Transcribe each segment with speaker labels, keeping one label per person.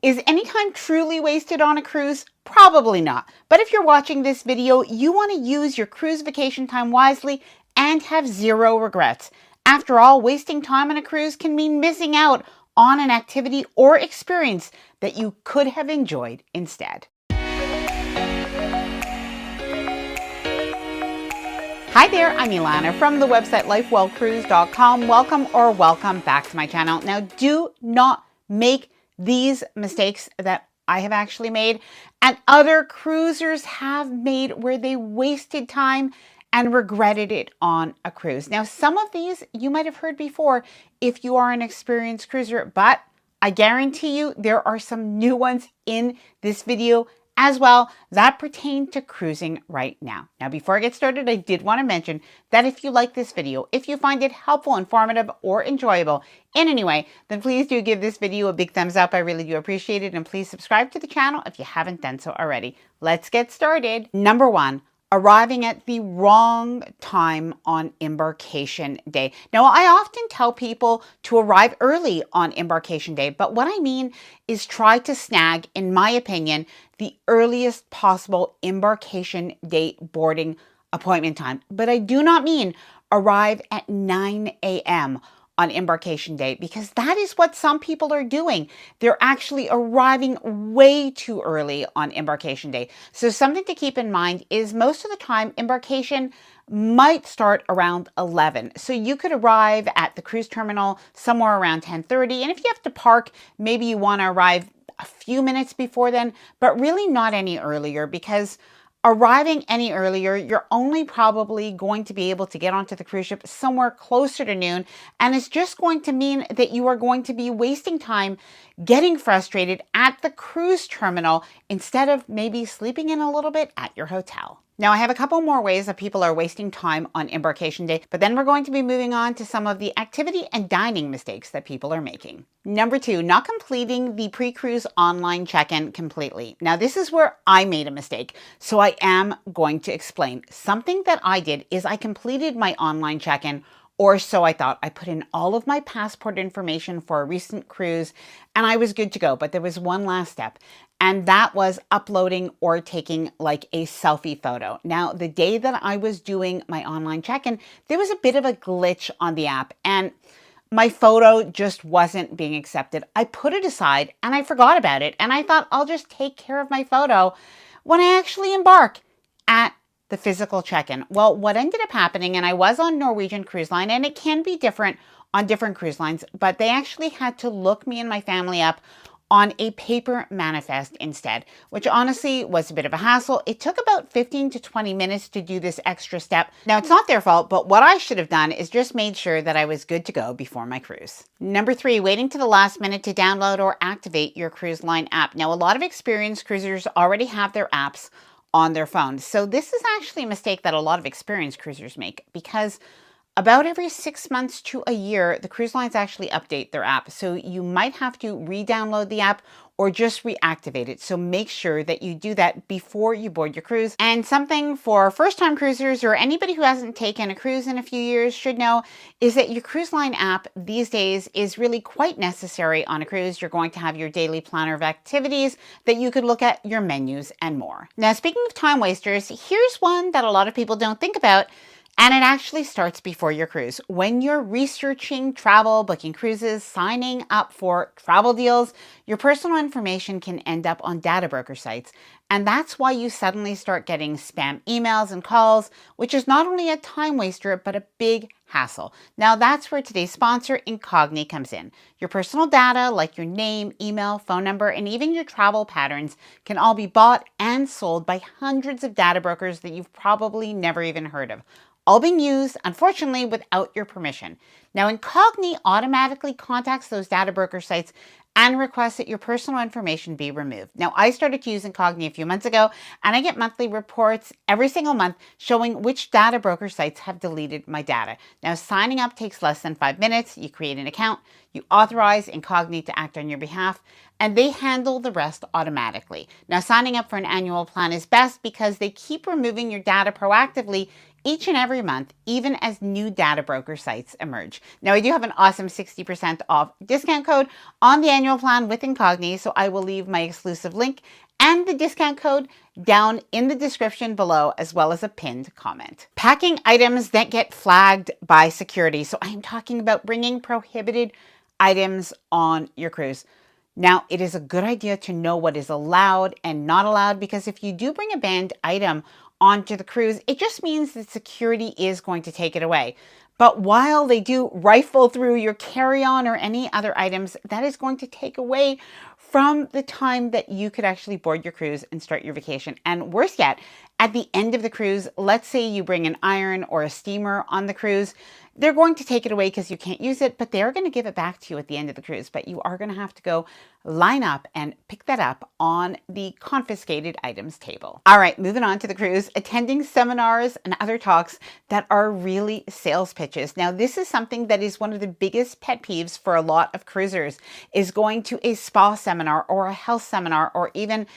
Speaker 1: Is any time truly wasted on a cruise? Probably not. But if you're watching this video, you want to use your cruise vacation time wisely and have zero regrets. After all, wasting time on a cruise can mean missing out on an activity or experience that you could have enjoyed instead. Hi there, I'm Ilana from the website lifewellcruise.com. Welcome back to my channel. Now, do not make these mistakes that I have actually made and other cruisers have made where they wasted time and regretted it on a cruise. Now, some of these you might have heard before if you are an experienced cruiser, but I guarantee you there are some new ones in this video as well that pertain to cruising right now. Now, before I get started, I did want to mention that if you like this video, if you find it helpful, informative, or enjoyable in any way, then please do give this video a big thumbs up. I really do appreciate it. And please subscribe to the channel if you haven't done so already. Let's get started. Number one, arriving at the wrong time on embarkation day. Now, I often tell people to arrive early on embarkation day, but what I mean is try to snag, in my opinion, the earliest possible embarkation date boarding appointment time. But I do not mean arrive at 9 a.m. on embarkation day, because that is what some people are doing. They're actually arriving way too early on embarkation day. So something to keep in mind is most of the time embarkation might start around 11. So you could arrive at the cruise terminal somewhere around 10:30. And if you have to park, maybe you want to arrive a few minutes before then, but really not any earlier, because arriving any earlier, you're only probably going to be able to get onto the cruise ship somewhere closer to noon. And it's just going to mean that you are going to be wasting time getting frustrated at the cruise terminal instead of maybe sleeping in a little bit at your hotel. Now, I have a couple more ways that people are wasting time on embarkation day, but then we're going to be moving on to some of the activity and dining mistakes that people are making. Number two, not completing the pre-cruise online check-in completely. Now, this is where I made a mistake, so I am going to explain. Something that I did is I completed my online check-in, or so I thought. I put in all of my passport information for a recent cruise and I was good to go. But there was one last step, and that was uploading or taking like a selfie photo. Now, the day that I was doing my online check-in, there was a bit of a glitch on the app and my photo just wasn't being accepted. I put it aside and I forgot about it. And I thought I'll just take care of my photo when I actually embark at the physical check-in. Well, what ended up happening, and I was on Norwegian Cruise Line, and it can be different on different cruise lines, but they actually had to look me and my family up on a paper manifest instead, which honestly was a bit of a hassle. It took about 15 to 20 minutes to do this extra step. Now, it's not their fault, but what I should have done is just made sure that I was good to go before my cruise. Number three, waiting to the last minute to download or activate your cruise line app. Now, a lot of experienced cruisers already have their apps on their phones. So this is actually a mistake that a lot of experienced cruisers make, because about every 6 months to a year, the cruise lines actually update their app. So you might have to re-download the app or just reactivate it. So make sure that you do that before you board your cruise. And something for first-time cruisers or anybody who hasn't taken a cruise in a few years should know is that your cruise line app these days is really quite necessary on a cruise. You're going to have your daily planner of activities that you could look at, your menus, and more. Now, speaking of time wasters, here's one that a lot of people don't think about. And it actually starts before your cruise. When you're researching travel, booking cruises, signing up for travel deals, your personal information can end up on data broker sites. And that's why you suddenly start getting spam emails and calls, which is not only a time waster, but a big hassle. Now, that's where today's sponsor, Incogni, comes in. Your personal data, like your name, email, phone number, and even your travel patterns, can all be bought and sold by hundreds of data brokers that you've probably never even heard of, all being used, unfortunately, without your permission. Now, Incogni automatically contacts those data broker sites and requests that your personal information be removed. Now, I started to use Incogni a few months ago, and I get monthly reports every single month showing which data broker sites have deleted my data. Now, signing up takes less than 5 minutes. You create an account, you authorize Incogni to act on your behalf, and they handle the rest automatically. Now, signing up for an annual plan is best because they keep removing your data proactively each and every month, even as new data broker sites emerge. Now, I do have an awesome 60% off discount code on the annual plan with Incogni, so I will leave my exclusive link and the discount code down in the description below, as well as a pinned comment. Packing items that get flagged by security. So I'm talking about bringing prohibited items on your cruise. Now, it is a good idea to know what is allowed and not allowed, because if you do bring a banned item onto the cruise, it just means that security is going to take it away. But while they do rifle through your carry-on or any other items, that is going to take away from the time that you could actually board your cruise and start your vacation. And worse yet, at the end of the cruise, let's say you bring an iron or a steamer on the cruise, they're going to take it away because you can't use it, but they're going to give it back to you at the end of the cruise. But you are going to have to go line up and pick that up on the confiscated items table. All right, moving on to the cruise, attending seminars and other talks that are really sales pitches. Now, this is something that is one of the biggest pet peeves for a lot of cruisers, is going to a spa seminar or a health seminar or even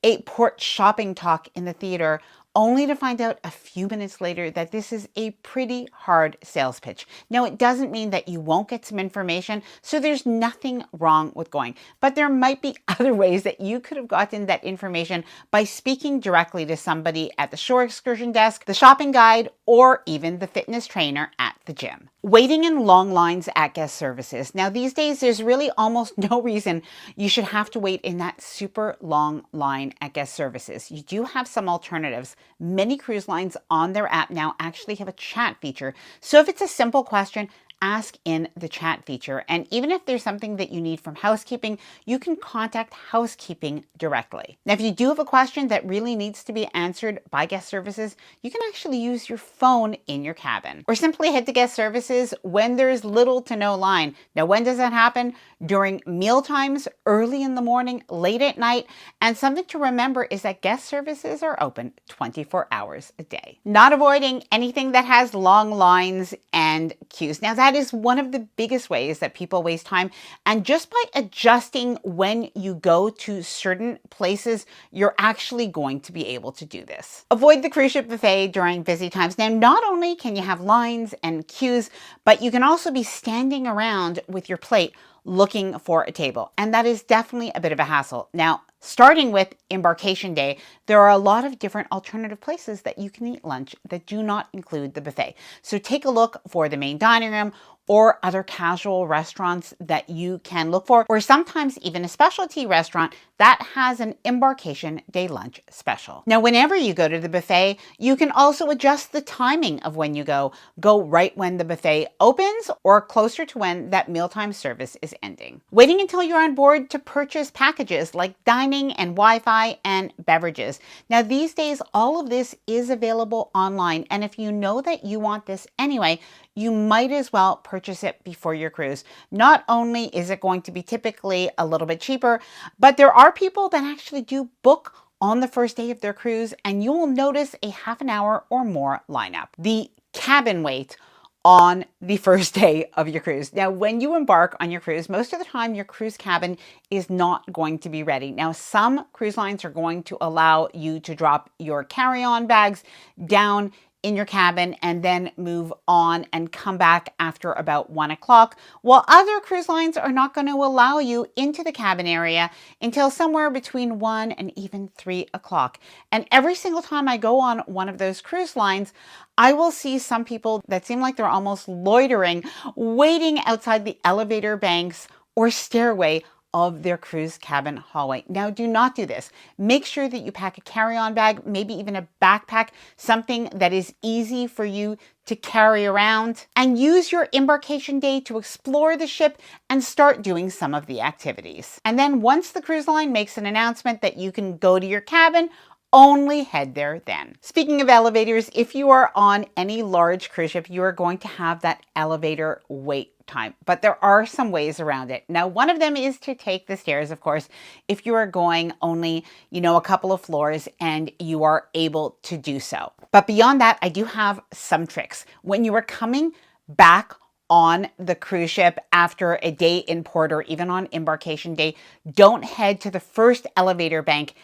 Speaker 1: a port shopping talk in the theater, only to find out a few minutes later that this is a pretty hard sales pitch. Now, it doesn't mean that you won't get some information, so there's nothing wrong with going. But there might be other ways that you could have gotten that information by speaking directly to somebody at the shore excursion desk, the shopping guide, or even the fitness trainer at the gym. Waiting in long lines at guest services. Now, these days, there's really almost no reason you should have to wait in that super long line at guest services. You do have some alternatives. Many cruise lines on their app now actually have a chat feature. So if it's a simple question, ask in the chat feature. And even if there's something that you need from housekeeping, you can contact housekeeping directly. Now, if you do have a question that really needs to be answered by guest services, you can actually use your phone in your cabin, or simply head to guest services when there's little to no line. Now, when does that happen? During meal times, early in the morning, late at night. And something to remember is that guest services are open 24 hours a day. Not avoiding anything that has long lines and queues. Now, that is one of the biggest ways that people waste time. And just by adjusting when you go to certain places, you're actually going to be able to do this. Avoid the cruise ship buffet during busy times. Now, not only can you have lines and queues, but you can also be standing around with your plate looking for a table. And that is definitely a bit of a hassle. Now, starting with Embarkation Day, there are a lot of different alternative places that you can eat lunch that do not include the buffet. So take a look for the main dining room or other casual restaurants that you can look for, or sometimes even a specialty restaurant that has an Embarkation Day lunch special. Now, whenever you go to the buffet, you can also adjust the timing of when you go. Go right when the buffet opens or closer to when that mealtime service is ending. Waiting until you're on board to purchase packages like dining and Wi-Fi and beverages. Now, these days, all of this is available online. And if you know that you want this anyway, you might as well purchase it before your cruise. Not only is it going to be typically a little bit cheaper, but there are people that actually do book on the first day of their cruise, and you will notice a half an hour or more lineup. The cabin wait on the first day of your cruise. Now, when you embark on your cruise, most of the time your cruise cabin is not going to be ready. Now, some cruise lines are going to allow you to drop your carry-on bags down in your cabin and then move on and come back after about 1 o'clock, while other cruise lines are not going to allow you into the cabin area until somewhere between 1 and even 3 o'clock. And every single time I go on one of those cruise lines, I will see some people that seem like they're almost loitering, waiting outside the elevator banks or stairway of their cruise cabin hallway. Now, do not do this. Make sure that you pack a carry-on bag, maybe even a backpack, something that is easy for you to carry around, and use your embarkation day to explore the ship and start doing some of the activities. And then once the cruise line makes an announcement that you can go to your cabin, only head there then. Speaking of elevators, if you are on any large cruise ship, you are going to have that elevator wait time, but there are some ways around it. Now, one of them is to take the stairs, of course, if you are going only, a couple of floors and you are able to do so. But beyond that, I do have some tricks. When you are coming back on the cruise ship after a day in port or even on embarkation day, don't head to the first elevator bank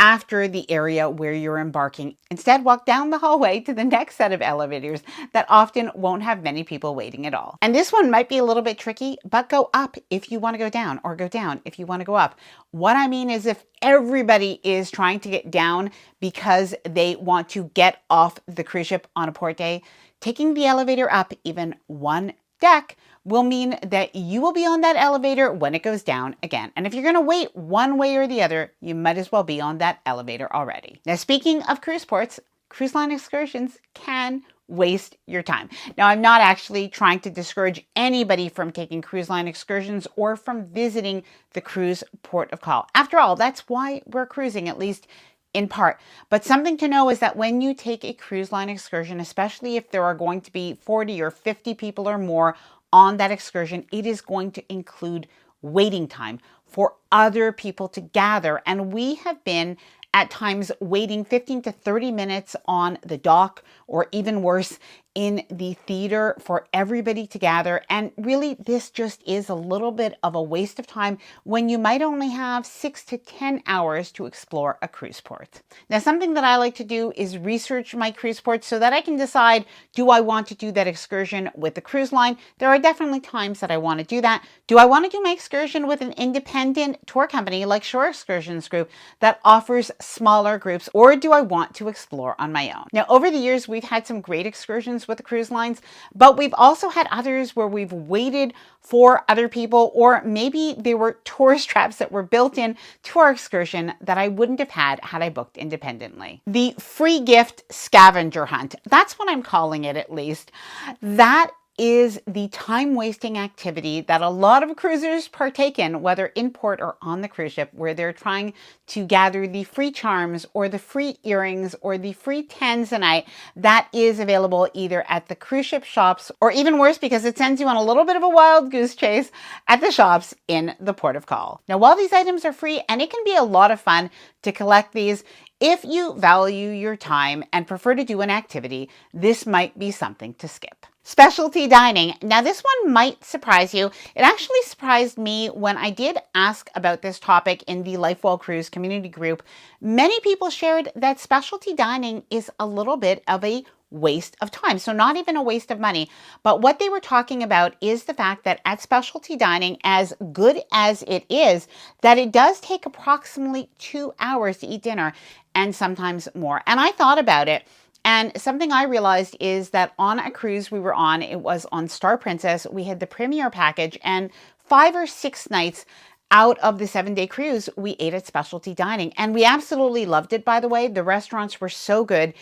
Speaker 1: after the area where you're embarking. Instead, walk down the hallway to the next set of elevators that often won't have many people waiting at all. And this one might be a little bit tricky, but go up if you want to go down, or go down if you want to go up. What I mean is, if everybody is trying to get down because they want to get off the cruise ship on a port day, taking the elevator up even one deck will mean that you will be on that elevator when it goes down again. And if you're going to wait one way or the other, you might as well be on that elevator already. Now, speaking of cruise ports, cruise line excursions can waste your time. Now, I'm not actually trying to discourage anybody from taking cruise line excursions or from visiting the cruise port of call. After all, that's why we're cruising, at least in part. But something to know is that when you take a cruise line excursion, especially if there are going to be 40 or 50 people or more on that excursion, it is going to include waiting time for other people to gather. And we have been at times waiting 15 to 30 minutes on the dock, or even worse, in the theater for everybody to gather. And really, this just is a little bit of a waste of time when you might only have 6 to 10 hours to explore a cruise port. Now, something that I like to do is research my cruise ports so that I can decide, do I want to do that excursion with the cruise line? There are definitely times that I want to do that. Do I want to do my excursion with an independent tour company like Shore Excursions Group that offers smaller groups, or do I want to explore on my own? Now, over the years, we've had some great excursions with the cruise lines, but we've also had others where we've waited for other people, or maybe they were tourist traps that were built in to our excursion that I wouldn't have had I booked independently. The free gift scavenger hunt, that's what I'm calling it, at least. That is the time-wasting activity that a lot of cruisers partake in, whether in port or on the cruise ship, where they're trying to gather the free charms or the free earrings or the free tanzanite that is available either at the cruise ship shops, or even worse, because it sends you on a little bit of a wild goose chase at the shops in the port of call. Now, while these items are free, and it can be a lot of fun to collect these, if you value your time and prefer to do an activity, this might be something to skip. Specialty dining. Now, this one might surprise you. It actually surprised me when I did ask about this topic in the Life Well Cruise community group. Many people shared that specialty dining is a little bit of a waste of time. So not even a waste of money, but what they were talking about is the fact that at specialty dining, as good as it is, that it does take approximately 2 hours to eat dinner, and sometimes more. And I thought about it, and something I realized is that on a cruise we were on, it was on Star Princess, we had the premier package, and 5 or 6 nights out of the 7-day cruise, we ate at specialty dining. And we absolutely loved it, by the way. The restaurants were so good.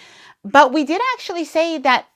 Speaker 1: But we did actually say that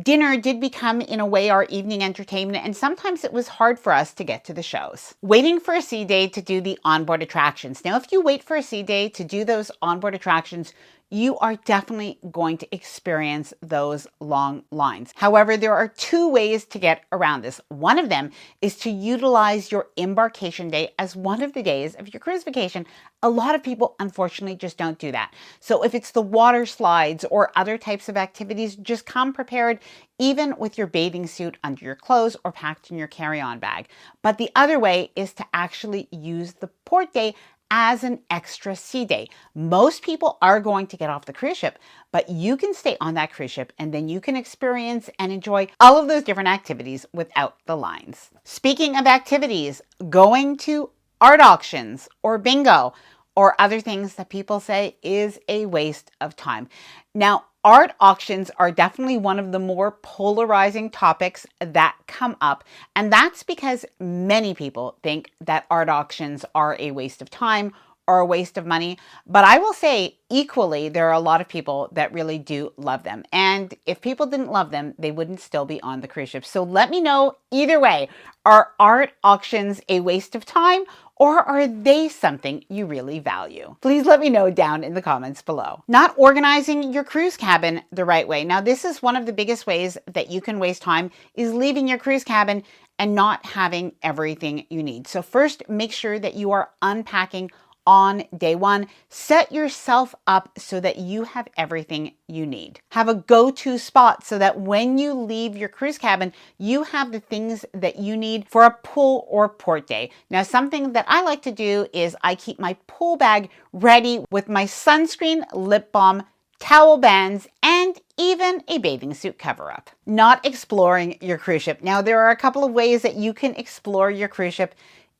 Speaker 1: dinner did become, in a way, our evening entertainment, and sometimes it was hard for us to get to the shows. Waiting for a sea day to do the onboard attractions. Now, if you wait for a sea day to do those onboard attractions, you are definitely going to experience those long lines. However, there are 2 ways to get around this. One of them is to utilize your embarkation day as one of the days of your cruise vacation. A lot of people, unfortunately, just don't do that. So if it's the water slides or other types of activities, just come prepared, even with your bathing suit under your clothes or packed in your carry-on bag. But the other way is to actually use the port day as an extra sea day. Most people are going to get off the cruise ship, but you can stay on that cruise ship and then you can experience and enjoy all of those different activities without the lines. Speaking of activities, going to art auctions or bingo or other things that people say is a waste of time. Now, art auctions are definitely one of the more polarizing topics that come up, and that's because many people think that art auctions are a waste of time or a waste of money. But I will say equally, there are a lot of people that really do love them. And if people didn't love them, they wouldn't still be on the cruise ship. So let me know either way, are art auctions a waste of time, or are they something you really value? Please let me know down in the comments below. Not organizing your cruise cabin the right way. Now, this is one of the biggest ways that you can waste time, is leaving your cruise cabin and not having everything you need. So first, make sure that you are unpacking on day one. Set yourself up so that you have everything you need. Have a go-to spot so that when you leave your cruise cabin, you have the things that you need for a pool or port day. Now, something that I like to do is I keep my pool bag ready with my sunscreen, lip balm, towel bands, and even a bathing suit cover-up. Not exploring your cruise ship. Now, there are a couple of ways that you can explore your cruise ship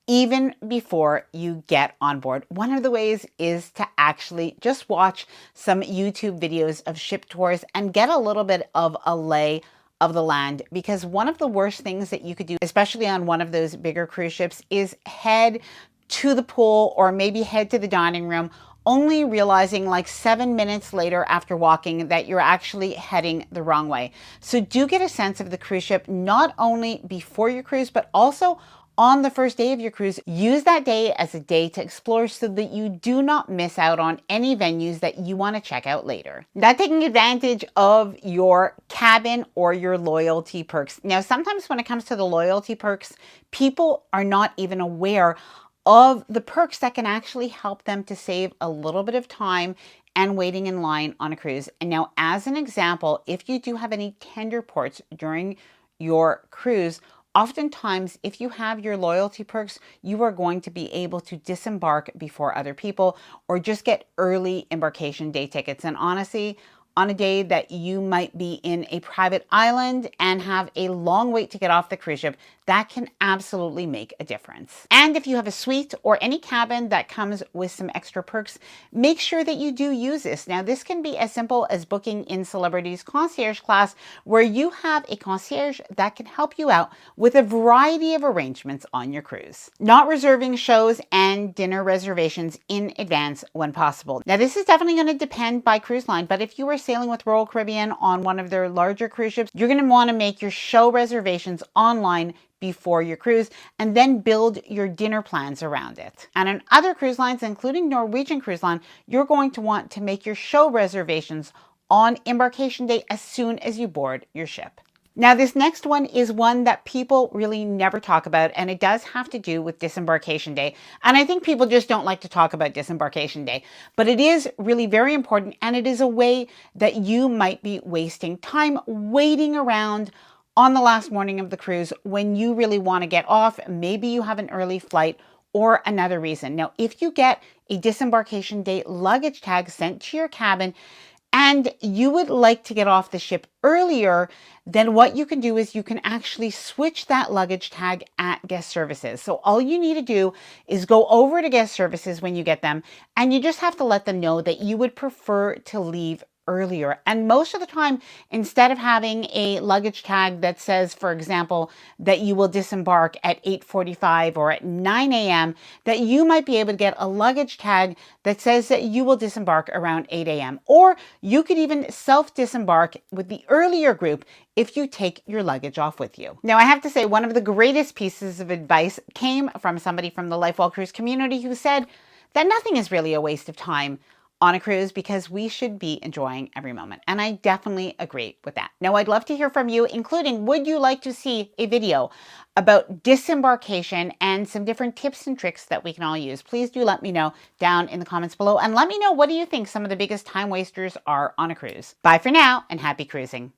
Speaker 1: even before you get on board. One of the ways is to actually just watch some YouTube videos of ship tours and get a little bit of a lay of the land, because one of the worst things that you could do, especially on one of those bigger cruise ships, is head to the pool or maybe head to the dining room, only realizing like 7 minutes later after walking that you're actually heading the wrong way. So do get a sense of the cruise ship, not only before your cruise, but also on the first day of your cruise. Use that day as a day to explore so that you do not miss out on any venues that you want to check out later. Not taking advantage of your cabin or your loyalty perks. Now, sometimes when it comes to the loyalty perks, people are not even aware of the perks that can actually help them to save a little bit of time and waiting in line on a cruise. And now, as an example, if you do have any tender ports during your cruise, oftentimes, if you have your loyalty perks, you are going to be able to disembark before other people or just get early embarkation day tickets. And honestly, on a day that you might be in a private island and have a long wait to get off the cruise ship, that can absolutely make a difference. And if you have a suite or any cabin that comes with some extra perks, make sure that you do use this. Now, this can be as simple as booking in Celebrity's concierge class, where you have a concierge that can help you out with a variety of arrangements on your cruise. Not reserving shows and dinner reservations in advance when possible. Now, this is definitely going to depend by cruise line, but if you are sailing with Royal Caribbean on one of their larger cruise ships, you're going to want to make your show reservations online before your cruise and then build your dinner plans around it. And on other cruise lines, including Norwegian Cruise Line, you're going to want to make your show reservations on embarkation day as soon as you board your ship. Now, this next one is one that people really never talk about, and it does have to do with Disembarkation Day. And I think people just don't like to talk about Disembarkation Day, but it is really very important, and it is a way that you might be wasting time waiting around on the last morning of the cruise when you really want to get off. Maybe you have an early flight or another reason. Now, if you get a Disembarkation Day luggage tag sent to your cabin, and you would like to get off the ship earlier, then what you can do is you can actually switch that luggage tag at guest services. So all you need to do is go over to guest services when you get them, and you just have to let them know that you would prefer to leave earlier. And most of the time, instead of having a luggage tag that says, for example, that you will disembark at 8:45 or at 9 a.m., that you might be able to get a luggage tag that says that you will disembark around 8 a.m. Or you could even self-disembark with the earlier group if you take your luggage off with you. Now, I have to say, one of the greatest pieces of advice came from somebody from the Life Well Cruise community who said that nothing is really a waste of time on a cruise, because we should be enjoying every moment. And I definitely agree with that. Now, I'd love to hear from you, including, would you like to see a video about disembarkation and some different tips and tricks that we can all use? Please do let me know down in the comments below, and let me know, what do you think some of the biggest time wasters are on a cruise? Bye for now, and happy cruising.